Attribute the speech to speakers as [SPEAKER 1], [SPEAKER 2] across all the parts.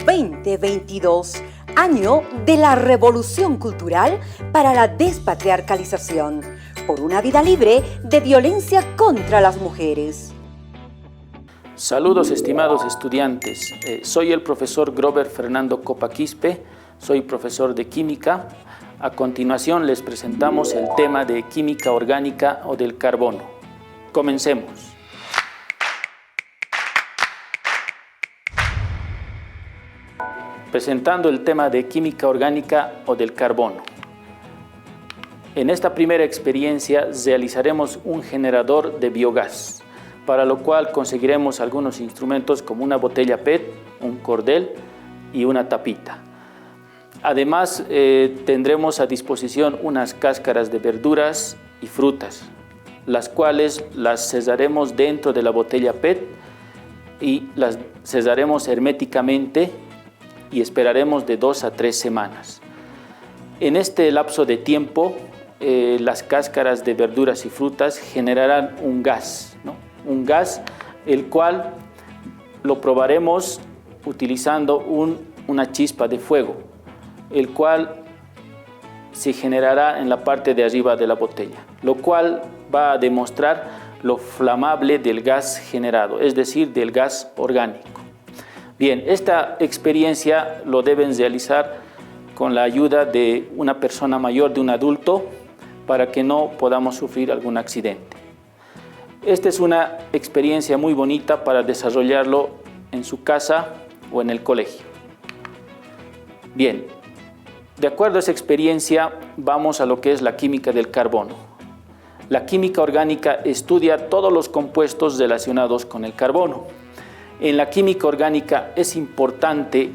[SPEAKER 1] 2022, año de la revolución cultural para la despatriarcalización, por una vida libre de violencia contra las mujeres.
[SPEAKER 2] Saludos estimados estudiantes, soy el profesor Grover Fernando Copa Quispe, soy profesor de química. A continuación les presentamos el tema de química orgánica o del carbono. Comencemos. Presentando el tema de química orgánica o del carbono. En esta primera experiencia realizaremos un generador de biogás, para lo cual conseguiremos algunos instrumentos como una botella PET, un cordel y una tapita. Además, tendremos a disposición unas cáscaras de verduras y frutas, las cuales las sellaremos dentro de la botella PET y las sellaremos herméticamente y esperaremos de 2 a 3 semanas. En este lapso de tiempo, las cáscaras de verduras y frutas generarán un gas, ¿no? Un gas el cual lo probaremos utilizando una chispa de fuego, el cual se generará en la parte de arriba de la botella, lo cual va a demostrar lo flamable del gas generado, es decir, del gas orgánico. Bien, esta experiencia lo deben realizar con la ayuda de una persona mayor, de un adulto, para que no podamos sufrir algún accidente. Esta es una experiencia muy bonita para desarrollarlo en su casa o en el colegio. Bien, de acuerdo a esa experiencia, vamos a lo que es la química del carbono. La química orgánica estudia todos los compuestos relacionados con el carbono. En la química orgánica es importante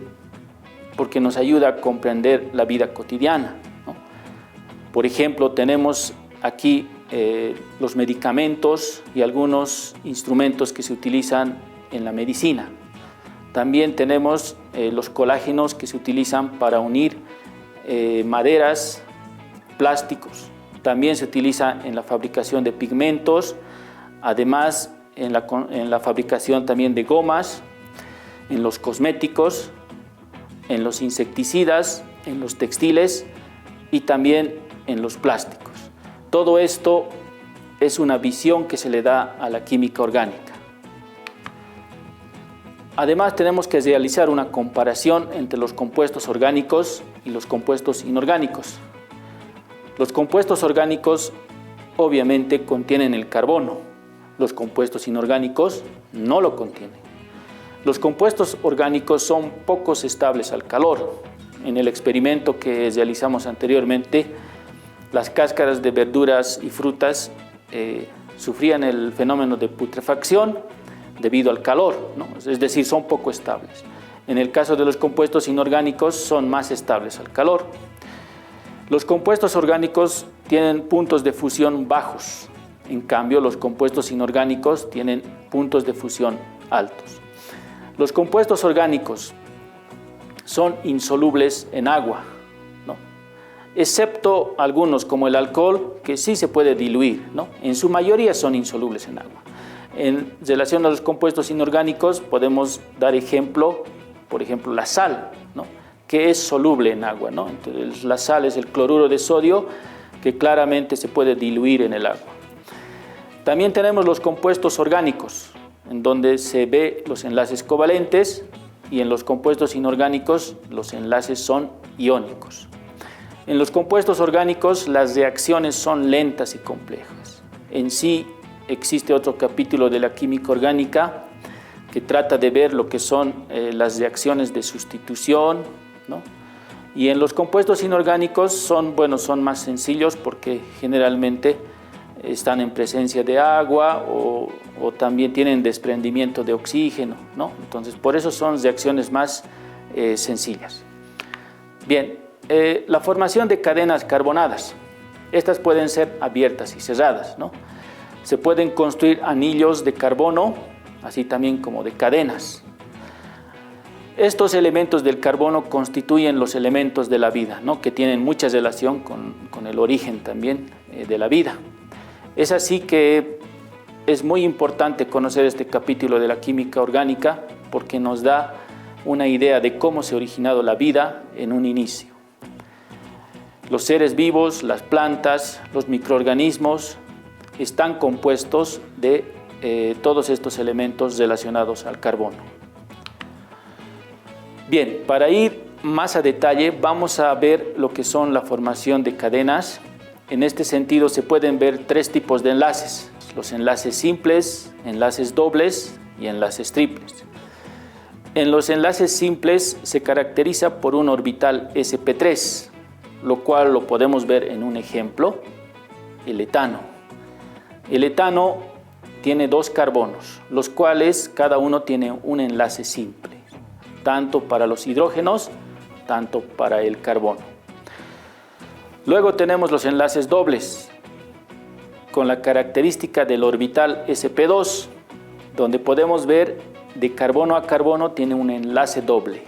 [SPEAKER 2] porque nos ayuda a comprender la vida cotidiana, ¿no? Por ejemplo, tenemos aquí los medicamentos y algunos instrumentos que se utilizan en la medicina. También tenemos los colágenos que se utilizan para unir maderas, plásticos. También se utiliza en la fabricación de pigmentos, además en la fabricación también de gomas, en los cosméticos, en los insecticidas, en los textiles y también en los plásticos. Todo esto es una visión que se le da a la química orgánica. Además, tenemos que realizar una comparación entre los compuestos orgánicos y los compuestos inorgánicos. Los compuestos orgánicos obviamente contienen el carbono, los compuestos inorgánicos no lo contienen. Los compuestos orgánicos son poco estables al calor. En el experimento que realizamos anteriormente, las cáscaras de verduras y frutas sufrían el fenómeno de putrefacción debido al calor, ¿no? Es decir, son poco estables. En el caso de los compuestos inorgánicos son más estables al calor. Los compuestos orgánicos tienen puntos de fusión bajos, en cambio los compuestos inorgánicos tienen puntos de fusión altos. Los compuestos orgánicos son insolubles en agua, ¿no? Excepto algunos como el alcohol, que sí se puede diluir, ¿no? En su mayoría son insolubles en agua. En relación a los compuestos inorgánicos podemos dar ejemplo, por ejemplo, la sal, ¿no? Que es soluble en agua, ¿no? Entonces, la sal es el cloruro de sodio que claramente se puede diluir en el agua. También tenemos los compuestos orgánicos, en donde se ve los enlaces covalentes, y en los compuestos inorgánicos los enlaces son iónicos. En los compuestos orgánicos las reacciones son lentas y complejas. En sí existe otro capítulo de la química orgánica que trata de ver lo que son las reacciones de sustitución, ¿no? Y en los compuestos inorgánicos son más sencillos porque generalmente están en presencia de agua o también tienen desprendimiento de oxígeno, ¿no? Entonces, por eso son reacciones más sencillas. Bien, la formación de cadenas carbonadas. Estas pueden ser abiertas y cerradas, ¿no? Se pueden construir anillos de carbono, así también como de cadenas. Estos elementos del carbono constituyen los elementos de la vida, ¿no? Que tienen mucha relación con el origen también de la vida. Es así que es muy importante conocer este capítulo de la química orgánica porque nos da una idea de cómo se ha originado la vida en un inicio. Los seres vivos, las plantas, los microorganismos están compuestos de todos estos elementos relacionados al carbono. Bien, para ir más a detalle vamos a ver lo que son la formación de cadenas. En este sentido se pueden ver tres tipos de enlaces: los enlaces simples, enlaces dobles y enlaces triples. En los enlaces simples se caracteriza por un orbital sp3, lo cual lo podemos ver en un ejemplo, el etano. El etano tiene dos carbonos, los cuales cada uno tiene un enlace simple, tanto para los hidrógenos, tanto para el carbono. Luego tenemos los enlaces dobles, con la característica del orbital sp2, donde podemos ver de carbono a carbono tiene un enlace doble.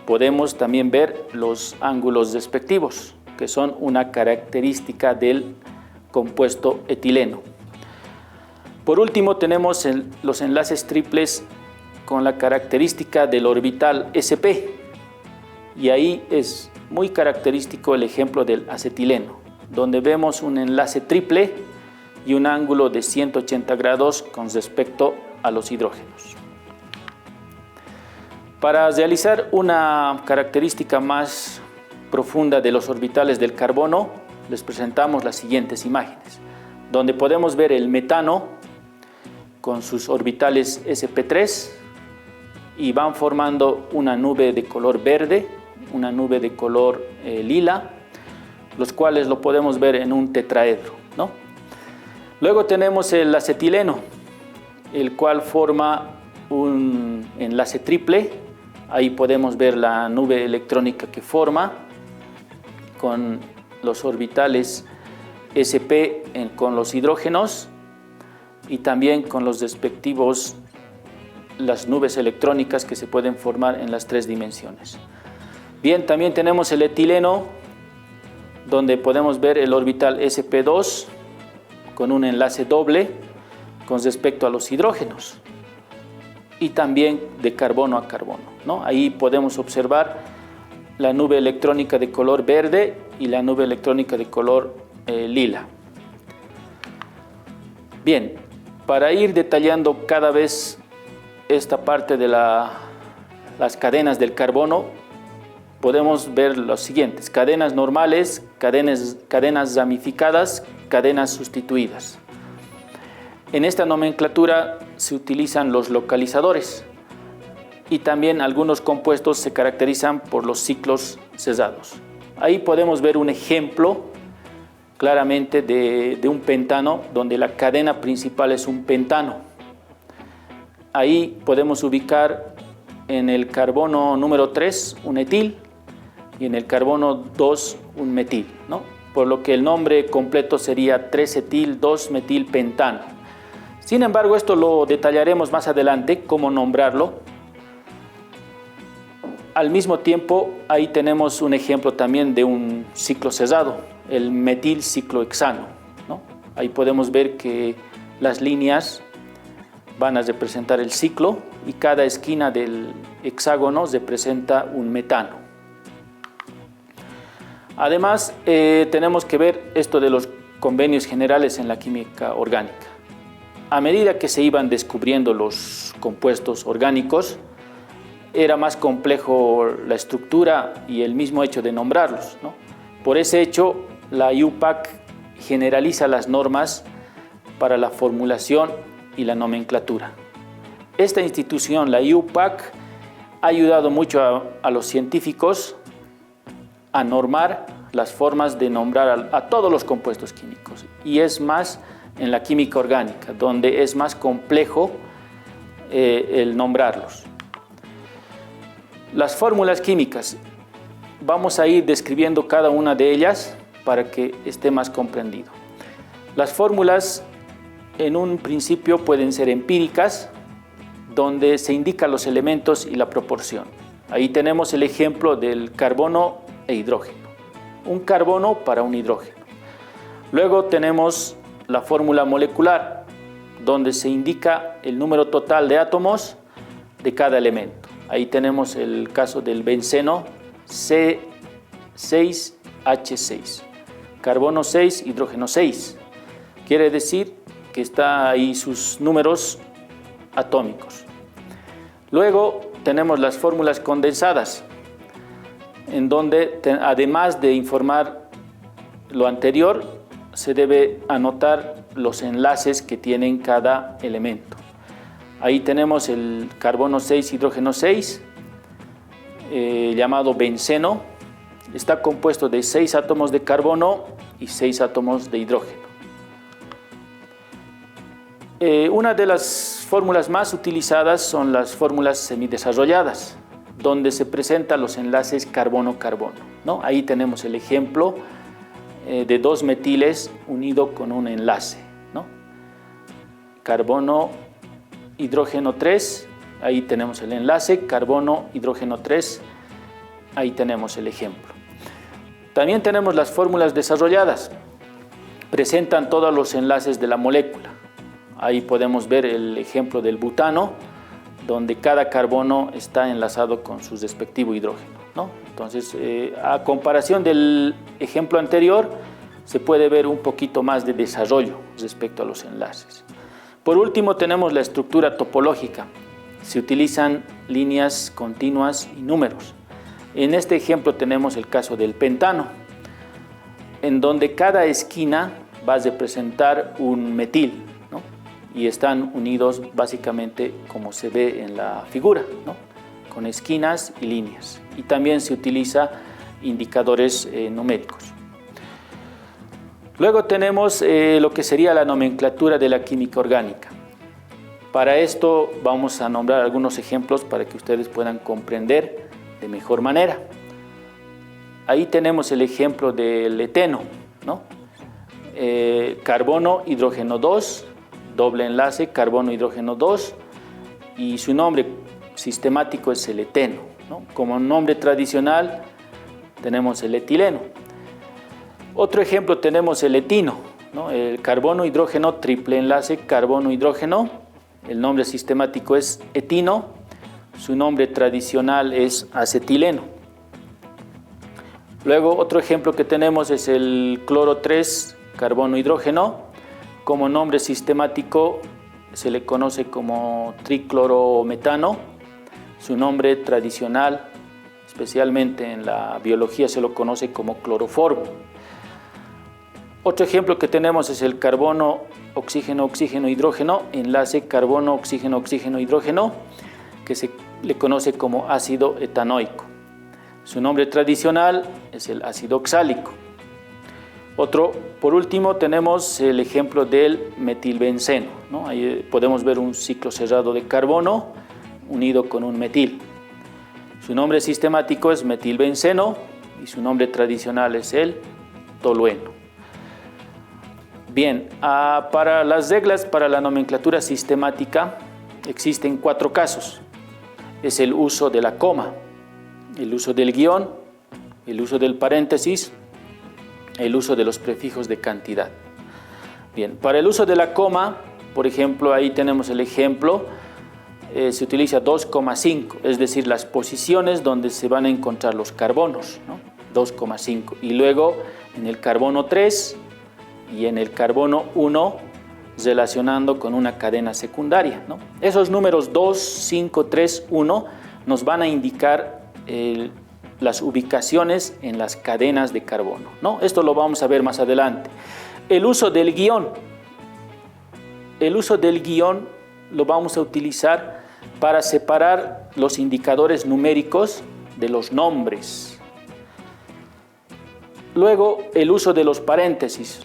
[SPEAKER 2] Podemos también ver los ángulos respectivos, que son una característica del compuesto etileno. Por último tenemos los enlaces triples con la característica del orbital sp, y ahí es muy característico el ejemplo del acetileno, donde vemos un enlace triple y un ángulo de 180 grados con respecto a los hidrógenos. Para realizar una característica más profunda de los orbitales del carbono, les presentamos las siguientes imágenes, donde podemos ver el metano con sus orbitales sp3 y van formando una nube de color verde, una nube de color lila, los cuales lo podemos ver en un tetraedro, ¿no? Luego tenemos el acetileno, el cual forma un enlace triple. Ahí podemos ver la nube electrónica que forma con los orbitales sp con los hidrógenos y también con los respectivos las nubes electrónicas que se pueden formar en las tres dimensiones. Bien, también tenemos el etileno, donde podemos ver el orbital sp2 con un enlace doble con respecto a los hidrógenos y también de carbono a carbono, ¿no? Ahí podemos observar la nube electrónica de color verde y la nube electrónica de color lila. Bien, para ir detallando cada vez esta parte de las cadenas del carbono, podemos ver los siguientes: cadenas normales, cadenas ramificadas, cadenas sustituidas. En esta nomenclatura se utilizan los localizadores y también algunos compuestos se caracterizan por los ciclos cesados. Ahí podemos ver un ejemplo claramente de un pentano, donde la cadena principal es un pentano. Ahí podemos ubicar en el carbono número 3 un etil y en el carbono 2 un metil, ¿no? Por lo que el nombre completo sería 3-etil-2-metilpentano. Sin embargo, esto lo detallaremos más adelante, cómo nombrarlo. Al mismo tiempo, ahí tenemos un ejemplo también de un ciclo cesado, el metilciclohexano, ¿no? Ahí podemos ver que las líneas van a representar el ciclo y cada esquina del hexágono representa un metano. Además, tenemos que ver esto de los convenios generales en la química orgánica. A medida que se iban descubriendo los compuestos orgánicos, era más complejo la estructura y el mismo hecho de nombrarlos, ¿no? Por ese hecho, la IUPAC generaliza las normas para la formulación y la nomenclatura. Esta institución, la IUPAC, ha ayudado mucho a los científicos a normar las formas de nombrar a todos los compuestos químicos, y es más en la química orgánica, donde es más complejo el nombrarlos. Las fórmulas químicas, vamos a ir describiendo cada una de ellas para que esté más comprendido. Las fórmulas en un principio pueden ser empíricas, donde se indican los elementos y la proporción. Ahí tenemos el ejemplo del carbono e hidrógeno, un carbono para un hidrógeno. Luego tenemos la fórmula molecular, donde se indica el número total de átomos de cada elemento. Ahí tenemos el caso del benceno C6H6, carbono 6, hidrógeno 6. Quiere decir que está ahí sus números atómicos. Luego tenemos las fórmulas condensadas, en donde además de informar lo anterior, se debe anotar los enlaces que tienen cada elemento. Ahí tenemos el carbono 6, hidrógeno 6, llamado benceno. Está compuesto de 6 átomos de carbono y 6 átomos de hidrógeno. Una de las fórmulas más utilizadas son las fórmulas semidesarrolladas, donde se presentan los enlaces carbono-carbono, ¿no? Ahí tenemos el ejemplo de 2 metiles unido con un enlace, ¿no? Carbono, hidrógeno 3, ahí tenemos el enlace, carbono, hidrógeno 3, ahí tenemos el ejemplo. También tenemos las fórmulas desarrolladas, presentan todos los enlaces de la molécula. Ahí podemos ver el ejemplo del butano, donde cada carbono está enlazado con su respectivo hidrógeno, ¿no? Entonces, a comparación del ejemplo anterior, se puede ver un poquito más de desarrollo respecto a los enlaces. Por último, tenemos la estructura topológica. Se utilizan líneas continuas y números. En este ejemplo tenemos el caso del pentano, en donde cada esquina va a representar un metil, ¿no? Y están unidos básicamente como se ve en la figura, ¿no? Con esquinas y líneas. Y también se utiliza indicadores numéricos. Luego tenemos lo que sería la nomenclatura de la química orgánica. Para esto vamos a nombrar algunos ejemplos para que ustedes puedan comprender de mejor manera. Ahí tenemos el ejemplo del eteno, ¿no? Carbono, hidrógeno 2, doble enlace, carbono, hidrógeno 2, y su nombre sistemático es el eteno, ¿no? Como nombre tradicional tenemos el etileno. Otro ejemplo tenemos el etino, ¿no? El carbono, hidrógeno, triple enlace, carbono, hidrógeno. El nombre sistemático es etino. Su nombre tradicional es acetileno. Luego otro ejemplo que tenemos es el cloro 3, carbono, hidrógeno. Como nombre sistemático se le conoce como triclorometano. Su nombre tradicional, especialmente en la biología, se lo conoce como cloroformo. Otro ejemplo que tenemos es el carbono, oxígeno, oxígeno, hidrógeno, enlace carbono, oxígeno, oxígeno, hidrógeno, que se le conoce como ácido etanoico. Su nombre tradicional es el ácido oxálico. Por último, tenemos el ejemplo del metilbenceno, ¿no? Ahí podemos ver un ciclo cerrado de carbono unido con un metil. Su nombre sistemático es metilbenceno y su nombre tradicional es el tolueno. Bien, para las reglas para la nomenclatura sistemática existen 4 casos. Es el uso de la coma, el uso del guión, el uso del paréntesis, el uso de los prefijos de cantidad. Bien, para el uso de la coma, por ejemplo, ahí tenemos el ejemplo, se utiliza 2,5, es decir, las posiciones donde se van a encontrar los carbonos, ¿no? 2,5. Y luego en el carbono 3 y en el carbono 1 relacionando con una cadena secundaria, ¿no? Esos números 2, 5, 3, 1 nos van a indicar las ubicaciones en las cadenas de carbono, ¿no? Esto lo vamos a ver más adelante. El uso del guión. El uso del guión lo vamos a utilizar para separar los indicadores numéricos de los nombres. Luego, el uso de los paréntesis.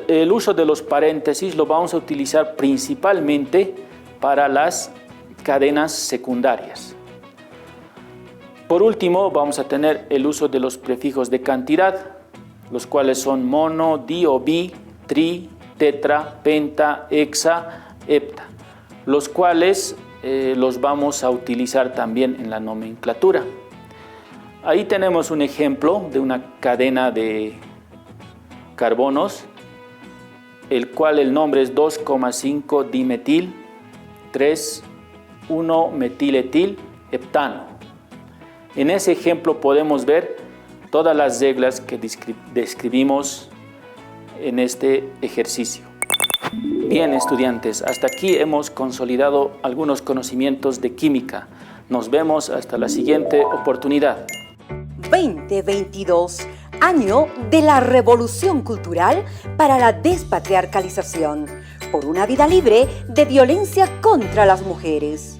[SPEAKER 2] El uso de los paréntesis lo vamos a utilizar principalmente para las cadenas secundarias. Por último, vamos a tener el uso de los prefijos de cantidad, los cuales son mono, di o bi, tri, tetra, penta, hexa, hepta, los cuales los vamos a utilizar también en la nomenclatura. Ahí tenemos un ejemplo de una cadena de carbonos, el cual el nombre es 2,5 dimetil, 3, 1 metiletil, heptano. En ese ejemplo podemos ver todas las reglas que describimos en este ejercicio. Bien, estudiantes, hasta aquí hemos consolidado algunos conocimientos de química. Nos vemos hasta la siguiente oportunidad.
[SPEAKER 1] 2022, año de la revolución cultural para la despatriarcalización, por una vida libre de violencia contra las mujeres.